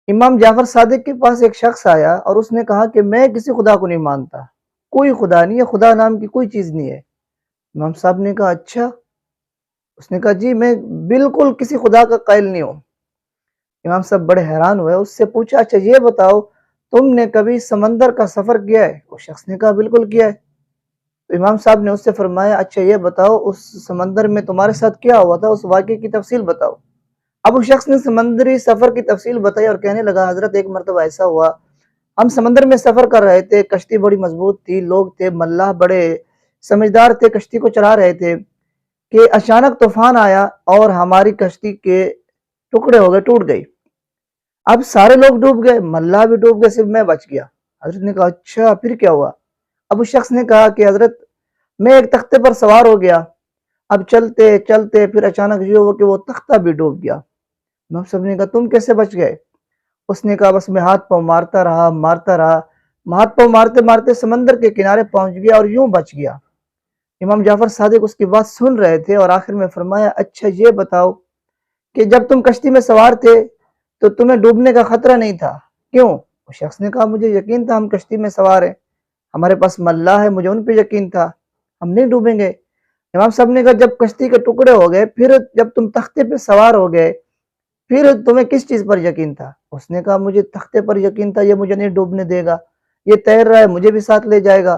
امام جعفر صادق کے پاس ایک شخص آیا اور اس نے کہا کہ میں کسی خدا کو نہیں مانتا، کوئی خدا نہیں ہے، خدا نام کی کوئی چیز نہیں ہے۔ امام صاحب نے کہا اچھا؟ اس نے کہا جی میں بالکل کسی خدا کا قائل نہیں ہوں۔ امام صاحب بڑے حیران ہوئے، اس سے پوچھا اچھا یہ بتاؤ تم نے کبھی سمندر کا سفر کیا ہے؟ اس شخص نے کہا بالکل کیا ہے۔ تو امام صاحب نے اس سے فرمایا اچھا یہ بتاؤ اس سمندر میں تمہارے ساتھ کیا ہوا تھا، اس واقعے کی تفصیل بتاؤ۔ اب اس شخص نے سمندری سفر کی تفصیل بتائی اور کہنے لگا حضرت ایک مرتبہ ایسا ہوا، ہم سمندر میں سفر کر رہے تھے، کشتی بڑی مضبوط تھی، لوگ تھے ملاح بڑے سمجھدار تھے، کشتی کو چلا رہے تھے کہ اچانک طوفان آیا اور ہماری کشتی کے ٹکڑے ہو گئے، ٹوٹ گئی۔ اب سارے لوگ ڈوب گئے، ملاح بھی ڈوب گئے، صرف میں بچ گیا۔ حضرت نے کہا اچھا پھر کیا ہوا؟ اب اس شخص نے کہا کہ حضرت میں ایک تختے پر سوار ہو گیا، اب چلتے چلتے پھر اچانک یہ ہوا کہ وہ تختہ بھی ڈوب گیا۔ امام صاحب نے کہا تم کیسے بچ گئے؟ اس نے کہا بس میں ہاتھ پاؤں مارتا رہا، ہاتھ پاؤں مارتے مارتے سمندر کے کنارے پہنچ گیا اور یوں بچ گیا۔ امام جعفر صادق اس کی بات سن رہے تھے اور آخر میں فرمایا اچھا یہ بتاؤ کہ جب تم کشتی میں سوار تھے تو تمہیں ڈوبنے کا خطرہ نہیں تھا، کیوں؟ اس شخص نے کہا مجھے یقین تھا ہم کشتی میں سوار ہیں، ہمارے پاس ملاح ہے، مجھے ان پہ یقین تھا، ہم نہیں ڈوبیں گے۔ امام صاحب نے کہا جب کشتی کے ٹکڑے ہو گئے، پھر جب تم تختے پہ سوار ہو گئے، پھر تمہیں کس چیز پر یقین تھا؟ اس نے کہا مجھے تختے پر یقین تھا، یہ مجھے نہیں ڈوبنے دے گا، یہ تیر رہا ہے مجھے بھی ساتھ لے جائے گا۔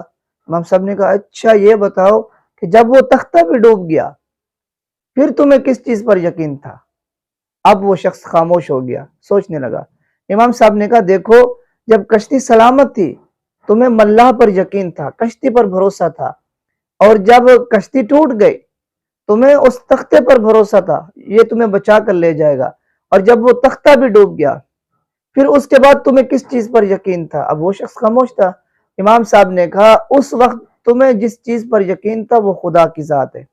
امام صاحب نے کہا اچھا یہ بتاؤ کہ جب وہ تختہ بھی ڈوب گیا پھر تمہیں کس چیز پر یقین تھا؟ اب وہ شخص خاموش ہو گیا، سوچنے لگا۔ امام صاحب نے کہا دیکھو جب کشتی سلامت تھی تمہیں ملاح پر یقین تھا، کشتی پر بھروسہ تھا، اور جب کشتی ٹوٹ گئی تمہیں اس تختے پر بھروسہ تھا، یہ تمہیں بچا کر لے جائے گا، اور جب وہ تختہ بھی ڈوب گیا پھر اس کے بعد تمہیں کس چیز پر یقین تھا؟ اب وہ شخص خاموش تھا۔ امام صاحب نے کہا اس وقت تمہیں جس چیز پر یقین تھا وہ خدا کی ذات ہے۔